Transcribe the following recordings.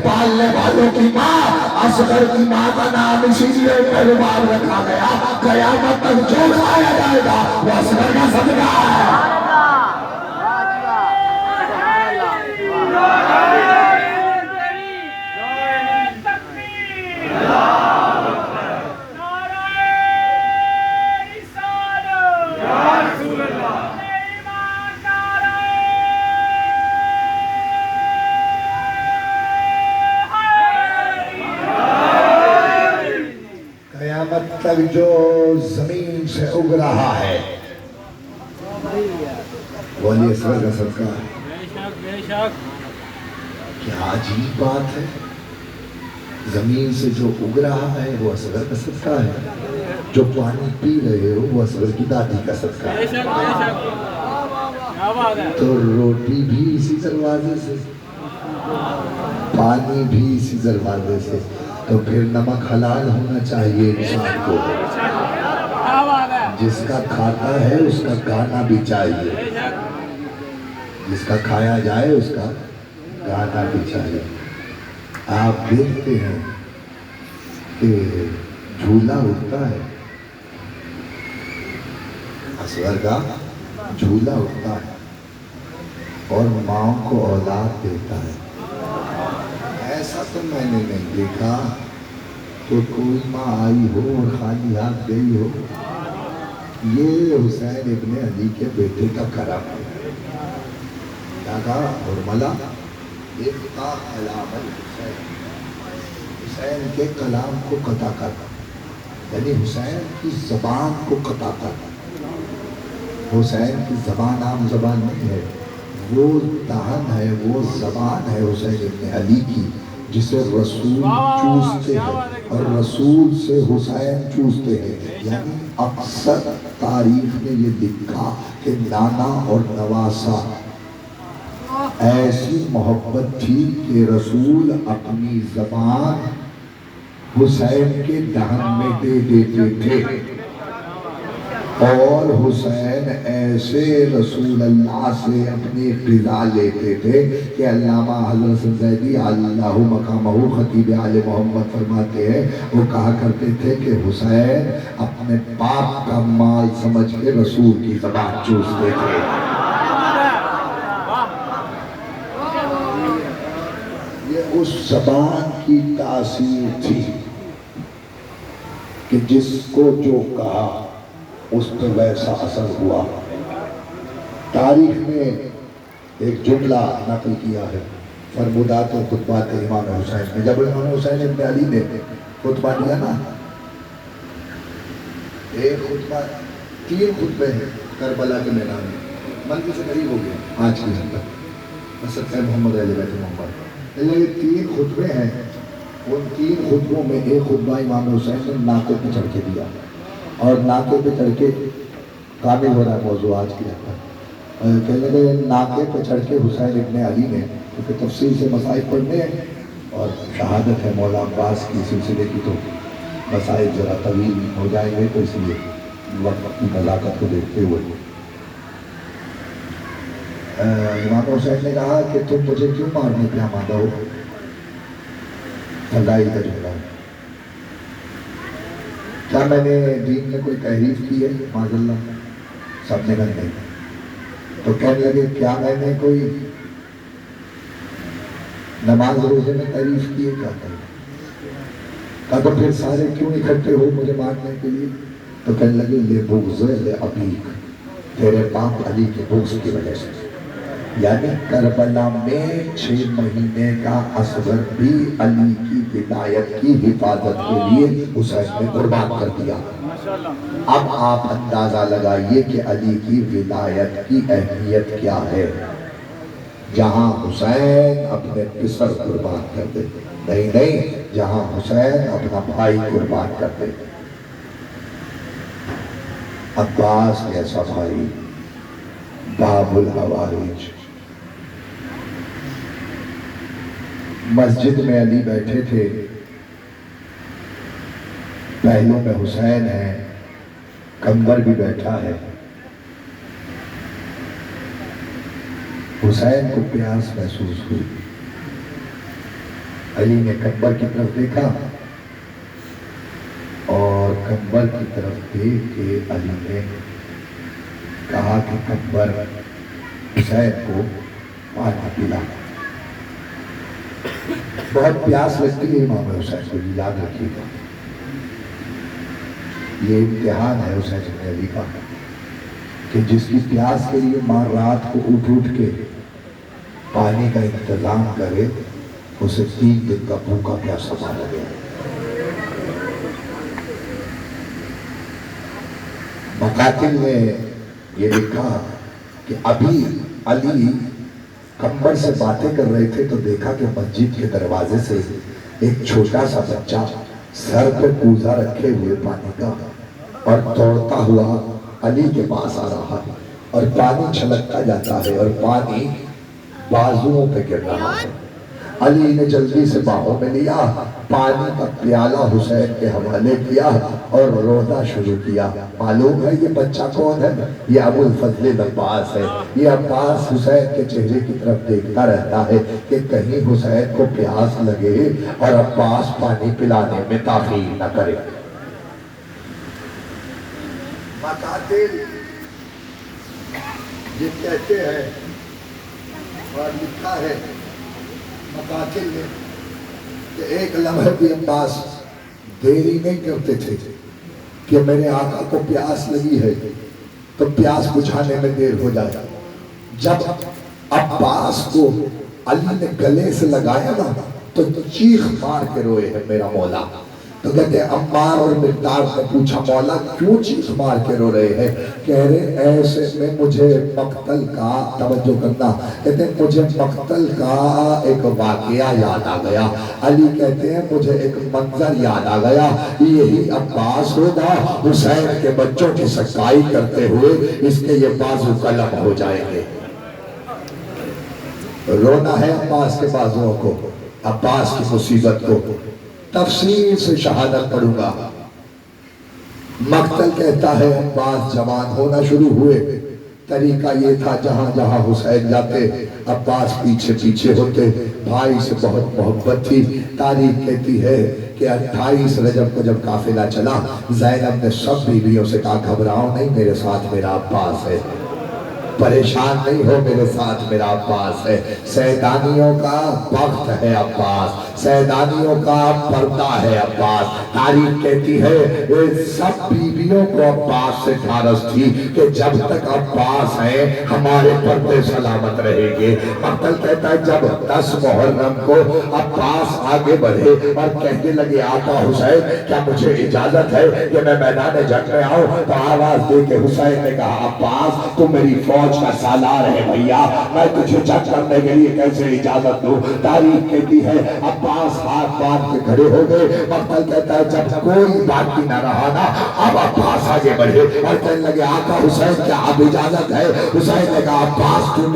पालने वालों की माँ असगर की माँ का नाम इसीलिए पहलवान रखा गया। कयामत तक जो खाया जाएगा वो असगर का सदका है। कयामत तक जो जमीन से उग रहा है वो अली असगर का सदका है। क्या अजीब बात है, जमीन से जो उग रहा है वो असगर का सदका है, जो पानी पी रहे हो वो असगर की दादी का सदका है। तो रोटी भी इसी दरवाजे से, पानी भी इसी दरवाजे से, तो फिर नमक हलाल होना चाहिए इंसान को। जिसका खाता है उसका गाना भी चाहिए, जिसका खाया जाए उसका गाना भी चाहिए। आप देखते हैं कि झूला उठता है, असगर का झूला उठता है और माँ को औलाद देता है। ऐसा तो मैंने नहीं देखा कि कोई माँ आई हो और खाली हाथ गई हो। ये हुसैन इब्ने अली के बेटे का करम है। क्या कहा? मुरमला इब्का कलाम हुसैन, हुसैन के कलाम को कता कर, यानी हुसैन की जबान को कता कर। हुसैन की जबान आम जबान नहीं है, वो दहन है, वो जबान है हुसैन इब्ने अली की, जिसे रसूल चूसते हैं और रसूल से हुसैन चूसते हैं। यानी अक्सर तारीख में ये लिखा कि नाना और नवासा ऐसी मोहब्बत थी कि रसूल अपनी जबान हुसैन के दहन में दे देते थे और हुसैन ऐसे रसूल अल्लाह से अपनी ग़िज़ा लेते थे कि अल्लामा हज़रत ज़ैदी अल्लाहु मक़ामहु ख़तीब आले मोहम्मद फरमाते हैं, वो कहा करते थे कि हुसैन अपने बाप का माल समझ के रसूल की ज़बान चूसते थे। ये उस ज़बान की तासीर थी कि जिसको जो कहा उस पर वैसा असर हुआ। तारीख में एक जुमला नकल किया है फरमुदात और खुतबात इमाम हुसैन में। जब इमाम हुसैन इब्ने अली ने खुतबा दिया ना, एक खुतबा, 3 खुतबे हैं करबला के मैदान में, मंदिर से करीब हो गया आज की जनता असद मोहम्मद अली बैत मोहम्मद। ये 3 खुतबे हैं, उन 3 खुतबों में एक खुतबा इमाम हुसैन ने नाके पे चढ़ के दिया और नाके पे चढ़ के कामिल हो रहा है मौजू आज की जनता। कहने लगे नाके पे चढ़ के हुसैन इब्ने अली ने, क्योंकि तफसील से मसाइल पढ़ने हैं और शहादत है मौला अब्बास की सिलसिले की, तो मसाइल ज़रा तवील हो जाएंगे, तो इसलिए वक्त की नज़ाकत को देखते हुए इमाम हुसैन ने कहा कि तुम मुझे क्यों मारने पे आमादा हो? फजाइल का जुमला, क्या मैंने दीन में कोई तहरीफ की है? माज़अल्लाह। सबने कहा नहीं। तो कहने लगे क्या मैंने कोई नमाज रोजे में तारीफ की है? क्या करें? कहा तो फिर सारे क्यों इकट्ठे हो मुझे मारने के लिए? तो कहने लगे ले बुग़्ज़ ले अबीक, तेरे बाप अली के बुग़्ज़ की वजह से। यानी करबला में 6 महीने का असगर भी अली की विलायत की हिफाजत के लिए हुसैन ने कुर्बान कर दिया। अब आप अंदाजा लगाइए कि अली की विलायत की अहमियत क्या है। जहां हुसैन अपने पिसर कुर्बान कर दे, नहीं, जहां हुसैन अपना भाई कुर्बान कर दे। अब्बास जैसा भाई, बाबुल हवारिज। मस्जिद में अली बैठे थे, पहलू में हुसैन है, कंबर भी बैठा है। हुसैन को प्यास महसूस हुई, علی نے قبر کی طرف دیکھا اور قبر کی طرف دیکھ کے علی نے کہا کہ قبر حسین کو پانی پلا۔ بہت پیاس لگتی ہے امام حسین کو، یاد رکھیے گا، یہ امتحان ہے حسین بن علی کا کہ جس کی پیاس کے لیے ماں رات کو اٹھ کے پانی کا انتظام کرے، اسے 3 دن کا بھوکا پیاسا مارا گیا۔ مقاتل نے یہ لکھا کہ ابھی علی قبر سے باتیں کر رہے تھے تو دیکھا کہ مسجد کے دروازے سے ایک چھوٹا سا بچہ سر پہ کوزہ رکھے ہوئے پانی کا اور دوڑتا ہوا علی کے پاس آ رہا ہے، اور پانی چھلکتا جاتا ہے اور پانی بازوؤں پہ گر رہا ہے۔ علی نے جلدی سے باہوں میں لیا، پانی کا پیالہ حسین کے حوالے کیا اور رونا شروع کیا۔ معلوم ہے یہ بچہ کون ہے؟ یہ ابو الفضل عباس ہے۔ یہ عباس حسین کے چہرے کی طرف دیکھتا رہتا ہے کہ کہیں حسین کو پیاس لگے اور عباس پانی پلانے میں تاخیر نہ کرے۔ مقاتل یہ کہتے ہیں اور لکھا ہے مقاتل نے کہ ایک لمحے بھی عباس دیری نہیں کرتے تھے کہ میرے آقا کو پیاس لگی ہے تو پیاس بجھانے میں دیر ہو جائے۔ جب عباس کو علی نے گلے سے لگایا نا تو چیخ مار کے روئے ہے میرا مولا۔ تو کہتے ہیں عمار اور مقداد نے پوچھا مولا کیوں چیخ مار کے رو رہے ہیں؟ کہہ رہے ایسے میں مجھے مقتل کا، توجہ کرنا، کہتے ہیں مجھے مقتل کا ایک واقعہ یاد آ گیا۔ علی کہتے ہیں مجھے ایک منظر یاد آ گیا، یہی عباس ہوگا حسین کے بچوں کی سکائی کرتے ہوئے اس کے یہ بازو قلم ہو جائیں گے۔ رونا ہے عباس کے بازوؤں کو، عباس کی مصیبت کو۔ تفصیل سے شہادت پڑھوں گا۔ مقتل کہتا ہے عباس جوان ہونا شروع ہوئے، طریقہ یہ تھا جہاں جہاں حسین جاتے عباس پیچھے پیچھے ہوتے، بھائی سے بہت محبت تھی۔ تاریخ کہتی ہے کہ 28 رجب کو جب قافلہ چلا زینب نے سب بیویوں سے کہا گھبراؤ نہیں، میرے ساتھ میرا عباس ہے، پریشان نہیں ہو، میرے ساتھ میرا عباس ہے۔ سیدانیوں کا بخت ہے عباس، سیدانیوں کا پردہ ہے عباس۔ تاریخ کہتی ہے سب بیویوں کو عباس سے ٹھارس تھی کہ جب تک عباس ہیں ہمارے پردے سلامت رہے گے۔ مقتل کہتا ہے جب 10 محرم کو عباس آگے بڑھے اور کہنے لگے آقا حسین کیا مجھے اجازت ہے کہ میں میدان جنگ میں آؤں؟ تو آواز دے کے حسین نے کہا عباس تو میری فوج کا سالار ہے بھیا، میں تجھے جنگ کرنے کے لیے کیسے اجازت دوں؟ تاریخ کہتی ہے عباس ہاتھ باندھ کے کھڑے ہو گئے۔ مقتل کہتا ہے جب کوئی باقی نہ رہا نا اب عباس آگے بڑھے اور کہنے لگے آقا حسین کیا اب اجازت ہے؟ حسین نے کہا عباس تو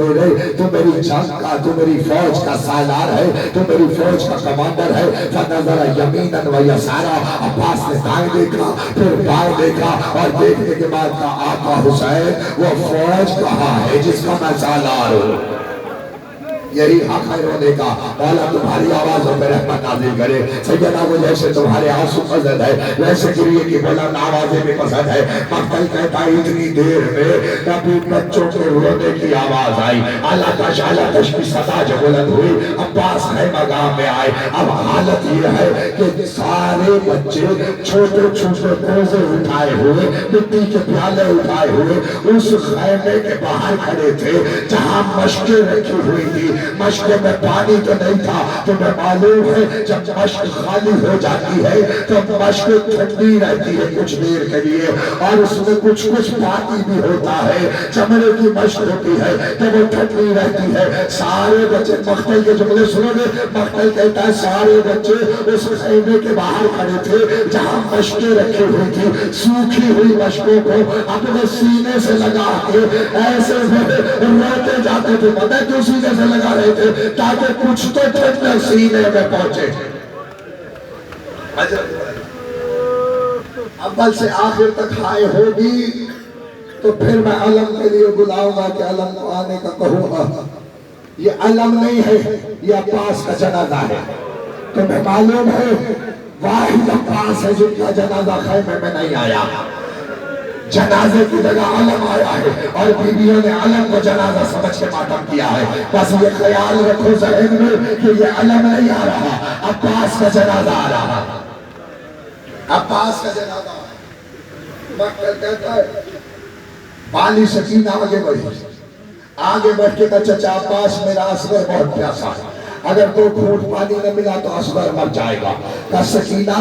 میری جنگ کا، تو میری فوج کا سالار ہے، تو میری فوج کا کمانڈر ہے۔ فنظر یمیناً و یسارا، عباس نے دائیں دیکھا پھر بائیں دیکھا اور دیکھنے کے بعد کہا آقا حسین وہ فوج کہاں ہے جس کا میں سالار ہوں؟ یہی حق ہے رونے کا۔ مولا تمہاری آوازوں پہ رحمت نازل کرے۔ سیدنا وہ جیسے تمہارے آنسو پسند ہے ویسے گریے کی بلند آوازیں بھی پسند ہے۔ مقتل کہتا ہے اتنی دیر میں کبھی بچوں کے رونے کی آواز آئی، اللہ تش کی صدا جو بلند ہوئی، عباس خیمہ گاہ میں آئے۔ اب حالت یہ ہے کہ سارے بچے چھوٹے چھوٹے کوزے اٹھائے ہوئے، مٹی کے پیالے اٹھائے ہوئے اس خیمے کے باہر کھڑے تھے جہاں مشقیں رکھی ہوئی تھی۔ مشق میں پانی تو نہیں تھا، تمہیں معلوم ہے جب مشق خالی ہو جاتی ہے تو مشق ٹھنڈی رہتی ہے کچھ دیر کے لیے اور اس میں کچھ پانی بھی ہوتا ہے، چمڑے کی مشق ہوتی ہے تو وہ ٹھنڈی رہتی ہے۔ سارے بچے، مقتل کے جملے سنو گے، مقتل کہتا ہے سارے بچے اس خیمے کے باہر کھڑے تھے جہاں مشقیں رکھی ہوئی تھی، سوکھی ہوئی مشقوں کو اپنے سینے سے لگا کے ایسے روتے جاتے تھے۔ پتہ ہے کیوں سینے سے لگا رہے تھے؟ تاکہ کچھ تو ٹھنڈا سینے میں پہنچے۔ اول سے آخر تک ہائے ہوگی تو پھر میں علم کے لیے بلاؤں گا کہ علم کو آنے کا کہوں گا۔ یہ علم نہیں ہے، یہ عباس کا جنازہ ہے۔ तुम्हें मालूम है वाहिद अब्बास है जिनका जनाजा खैमे में नहीं आया, जनाजे की जगह अलम आया है और बीवियों ने अलम को जनाजा समझ के मातम किया है। बस ये ख्याल रखो ज़हन में कि ये अलम नहीं आ रहा, अब्बास का जनाजा आ रहा, अब्बास का जनाजा। मक्तल कहता है बाली सकीना आगे बढ़ी, आगे बढ़ के कहा चचा अब्बास मेरा असगर बहुत प्यासा है, अगर 2 घूंट पानी न मिला तो असगर मर जाएगा। कहा सकीना,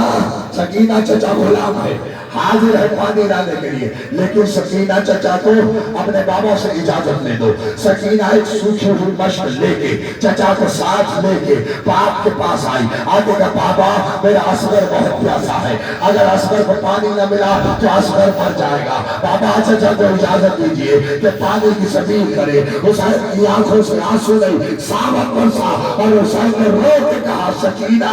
सकीना चचा गुलाम है, हाजिर है पानी लाने के लिए, लेकिन सकीना चचा को अपने बाबा से इजाजत ले दो। सकीना एक सूखी हुई मशक लेके चचा को साथ लेके बाप के पास आई, आगे का बाबा मेरा असगर बहुत प्यासा है, अगर असगर को पानी न मिला तो असगर मर जाएगा, बाबा चचा को इजाजत दीजिए कि पानी की समीर करे। हुसैन की आंखों से आंसू नहीं सावत बरसा और हुसैन ने रो के कहा सकीना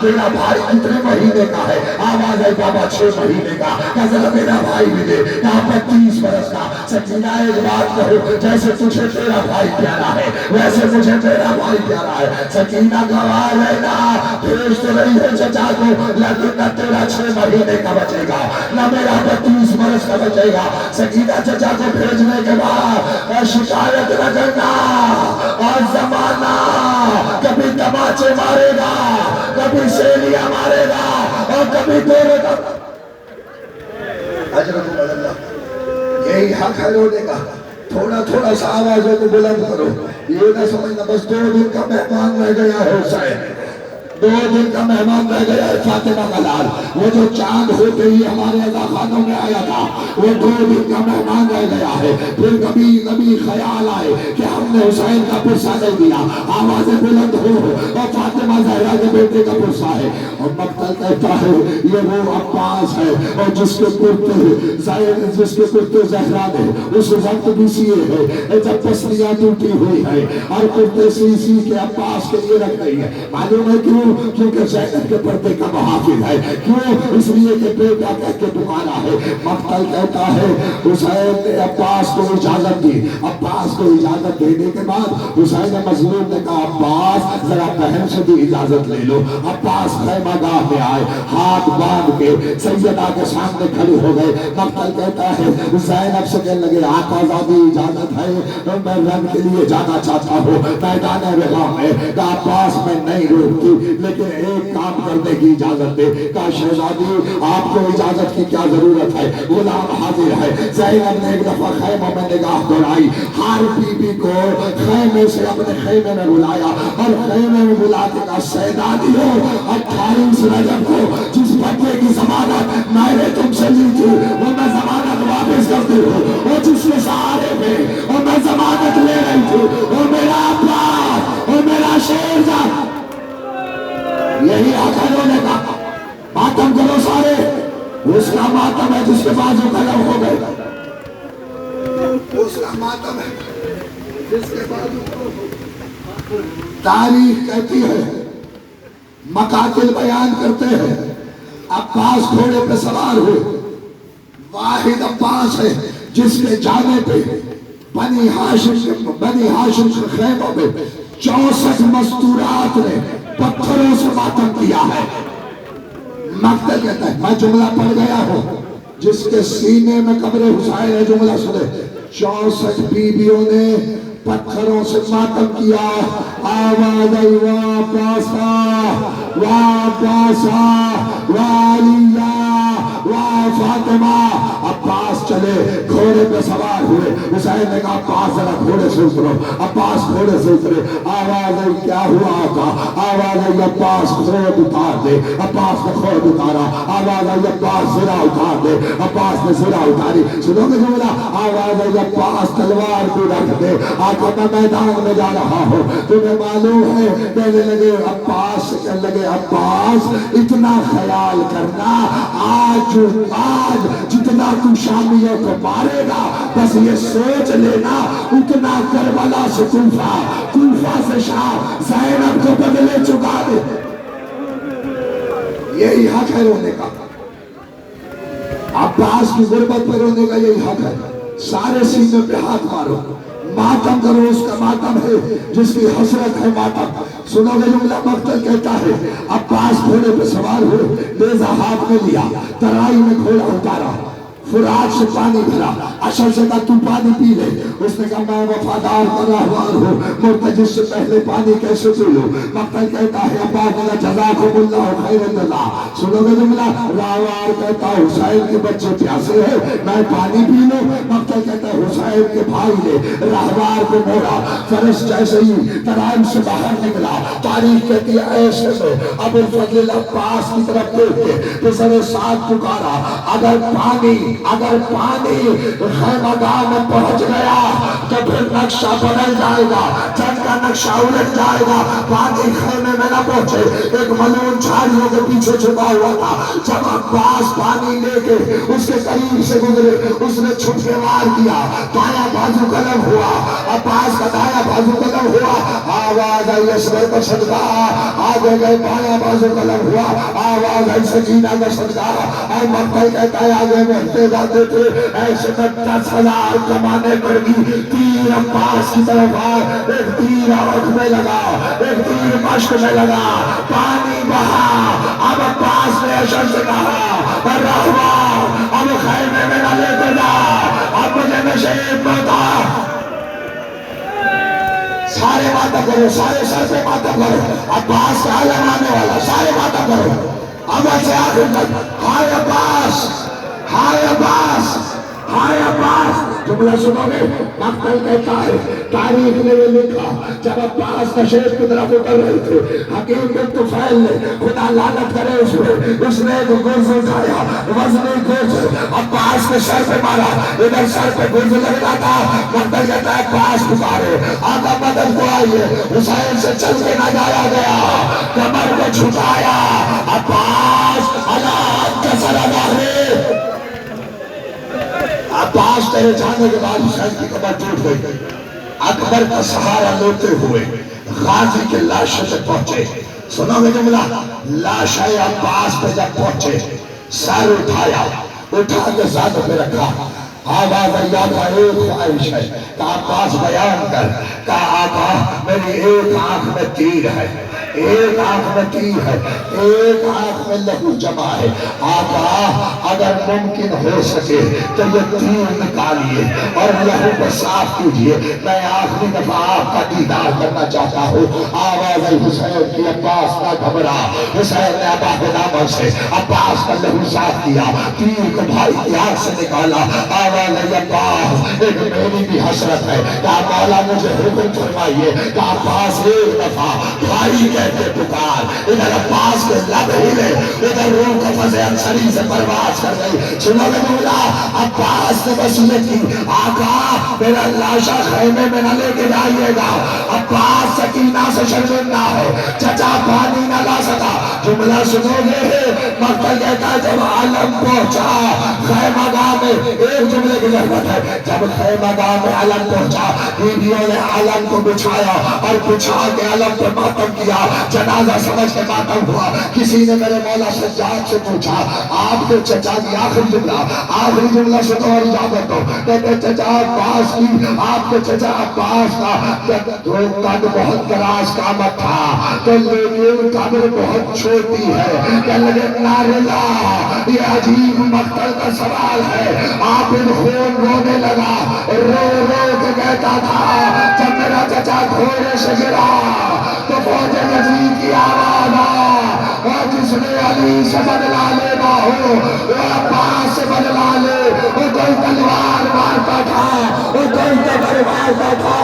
तेरा भाई कितने महीने का है? आवाज आई बाबा 6 महीने का। जरा मेरा भाई भी दे, 35 बरस का। सकीना एक बात कहो, जैसे तुझे तेरा भाई प्यारा है वैसे मुझे तेरा भाई प्यारा है। सकीना गवाह है ना, भेज तो रही है चचा को, लेकिन न तेरा 6 महीने का बचेगा न मेरा 32 बरस का बचेगा। सकीना चचा को भेजने के बाद शिकायत न करना, और जमाना कभी तमाचे मारेगा, कभी सेलियां मारेगा और कभी तोड़ेगा। यही हक है रोने का। थोड़ा थोड़ा सा आवाजों को बुलंद करो, ये ना समझना बस 2 दिन का मेहमान रह गया है हुसैन, 2 दिन का मेहमान रह गया है फातिमा का लाल। वो जो चांद होते ही हमारे अज़ा खानों में आया था वो 2 दिन का मेहमान रह गया है। फिर कभी कभी ख्याल आए कि हमने हुसैन का पुरसा नहीं दिया, आवाजें बुलंद हो और फातिमा ज़हरा के बेटे का पुरसा है। और मक्तल कहता है ये वो अब्बास है और जिसके कुर्ते ज़हरा ने उस वक्त भी सिए है जब पसलियां टूटी हुई है और कुर्ते सी के अब्बास के लिए रख रही है। मालूम है क्यों? क्योंकि ज़ैनब के पर्दे का मुहाफिज है। क्यों? इसलिए कि बेटा कह के पुकारा है। मक्तल कहता है हुसैन ने अब्बास को इजाजत दी, अब्बास को इजाजत देने के बाद हुसैन मज़लूम ने कहा अब्बास जरा बहन से भी इजाजत ले लो। अब्बास खैमागाह में आए, हाथ बांध के सैयदा के सामने खड़े हो गए। मक्तल कहता है ज़ैनब से कहने लगे आकाज़ादी इजाजत है, मैं रंग के लिए जाना चाहता हूँ मैदान रिहा में। अब्बास मैं नहीं रोकती, लेकिन एक काम करने की इजाजत दे। कहा शहजादी आपको इजाजत की क्या जरूरत है, गुलाम हाजिर है। ज़ैनब ने एक दफा खैमे में निगाह दौड़ाई, हर बीबी को खैमे से अपने खैमे में बुलाया और खैमे में बुला के कहा शहजादी हो 28 रजब को जिस बच्चे की जमानत मैंने तुमसे ली थी वो मैं जमानत वापस करती हूँ, वो जिसके सहारे में और मैं जमानत ले रही थी वो मेरा अब्बास और मेरा शेरजादा। यही आखिर ने कहा मातम करो सारे, उसका मातम है जिसके बाजू कलम हो गए, उसका मातम है जिसके बाजू। तारीख कहती है, मकातिल बयान करते हैं, अब्बास घोड़े पे सवार हुए, वाहिद अब्बास है जिसके जाने पे बनी हाशिम के खैमों में 64 मस्तूरात ने पत्थरों से मातम किया है। मक्तल कहता है मैं जुमला पढ़ गया हूँ, जिसके सीने में कब्र हुसैन है, जुमला सुने। 64 बीबियों ने पत्थरों से मातम किया। आवाज आई वाह पासा वाह पासा वालिया वाह फातिमा। अब्बास चले, घोड़े पे सवार हुए। हुसैन ने कहा अब्बास जरा घोड़े से उतरो। अब्बास घोड़े से उतरे। आवाज आई क्या हुआ आका? आवाज आई अब्बास खोद उतार दे। अब्बास ने खोद उतारा। आवाज आई अब्बास ज़रा उतार दे। अब्बास ने ज़रा उतारी। सुनोगे जुमला? आवाज आई अब्बास तलवार भी रख दे। आका मैं मैदान में जा रहा हूँ, तुम्हें मालूम है? कहने लगे अब्बास, कहने लगे अब्बास इतना ख्याल करना, आज जितना तू शामियों को मारेगा बस ये सोच लेना उतना करबला से कूफा, कूफा से शाम ज़ैनब को बदले चुका दे। यही हक है रोने का। अब्बास की गुर्बत पर रोने का यही हक है। सारे सीने पे हाथ मारो, मातम करो, उसका मातम है जिसकी हसरत है मातम। सुनोगे जुमला, मक्तल कहता है अब्बास घोड़े पे सवार हुए, नेज़ा हाथ में लिया, तराई में घोड़ा उतारा, फुरात से पानी भरा, अशर से कहा तू पानी पी ले। उसने कहा मैं वफादार राहवार हूँ, मुर्तजिस से पहले पानी कैसे पी लूं। मक्तल कहता है अब्बा बोला जज़ाकुमुल्लाह खैरन जज़ा। सुनोगे जुमला, राहवार कहता है हुसैन के बच्चे प्यासे हैं, मैं पानी पी लूं। मक्तल कहता है हुसैन के भाई ने राहवार को मोड़ा, फरस जैसे ही तराइन से बाहर निकला, तारीख कहती है ऐसे में अबुल फजल अब्बास की तरफ देख के पिछले साथ पुकारा, अगर पानी खैमगाह में पहुंच गया तो फिर नक्शा बदल जाएगा, जंग का नक्शा उलट जाएगा। पानी खैमे में न पहुंचे। एक मलून झाड़ियों के पीछे छुपा हुआ था, जब अब्बास पानी लेके उसके करीब से गुजरे, उसने छुप के वार किया, दाया बाजू कलम हुआ, अब्बास का दाया बाजू कलम हुआ, आवाज आई असगर का सदका, आगे गए बाया बाजू कलम हुआ, आवाज आई सकीना का सदका। और मक्तल कहता है आगे बढ़ते जाते थे, ऐसे में 10,000 कमाने पड़गी। तीर अब्बास की तरफ आए, एक तीर आंख में लगा, एक तीर मश्क में लगा, पानी बहा। अब अब्बास ने अशर से कहा रहवा अब खैमे में न लेके जा, अब मुझे नशेब बता। सारे माता करो, सारे सर पे माता करो, अब्बास का आलम आने वाला, सारे माता करो अमर से आखिर तक। हाय अब्बास, हाय अब्बास, हाय अब्बास। जुमला सुनोगे, मक्तल कहता है तारीख ने ये लिखा, जब अब्बास नशेब की तरफ उतर रहे थे, हकीम बिन तुफैल ने, खुदा लानत करे उसने एक गुर्ज उठाया, वजनी गुर्ज अब्बास के सर पे मारा, इधर सर पे गुर्ज लग रहा था। मक्तल कहता है अब्बास पुकारे आका मदद को आइए, हुसैन से चल के न जाया गया, कमर को झुकाया, अब्बास अल्लाह का सरागा है। अब्बास तेरे जाने के बाद हुसैन की कमर टूट गई। अकबर का सहारा लेते हुए गाजी के लाश पे पहुंचे। सुनोगे जुमला, लाश अब्बास पे जब पहुंचे, सर उठाया, उठा के ज़ाद पे रखा, आवाज अल्लाह का एक ख्वाहिश है, का अब्बास बयान कर, का आका मेरी एक आंख में तीर है, एक आंख में तीर है, एक आंख में लहू जमा है। आका अगर मुमकिन हो सके तो ये तीर निकालिए और लहू को साफ कीजिए, मैं आखिरी दफा आपका दीदार करना चाहता हूँ। आवाज आई हुसैन की, अब्बास का घबरा। हुसैन ने अब्बा गुलाम से अब्बास का लहू साफ किया, तीर को भाई की आंख से निकाला। आवाज आई अब्बास एक मेरी भी हसरत है, क्या मौला मुझे हुक्म फरमाइए कि अब्बास एक दफा भाई कहते पुकार। इधर अब्बास के लब हिले, इधर रूह का फज़े अंसरी से परवाज कर गई। सुनोगे बोला, अब्बास ने वसीयत की, आका मेरा लाशा खैमे में न लेके जाइएगा, अब्बास सकीना से शर्मिंदा है, चचा पानी न ला सका। जुमला सुनोगे, मक्तल कहता है जब आलम पहुंचा खैमागाह में, एक जुमले की जरूरत है, जब खैमागाह में आलम पहुंचा, बीवियों ने आलम को बिछाया और बिछा के आलम पर मातम किया, जनाजा समझ के मातम हुआ। किसी ने मेरे मौला सज्जाद से पूछा आपके चचा की आखिरी जुमला सुनो और इजाजत दो। कहते चचा अब्बास की, आपके चचा अब्बास का कद बहुत दराज कामत था, तो लेकिन कब्र बहुत छोटी है। कहने लगे नारिला ये अजीब मक्तल का सवाल है। आप इन खून रोने लगा, रो रो के कहता था जब मेरा चचा घोड़े से गिरा तो फौज यजीद की आवाज और जिसने अली से बदला लेना हो वो अब्बास से बदला ले। वो कोई तलवार मारता था, वो कोई तलवार मारता था।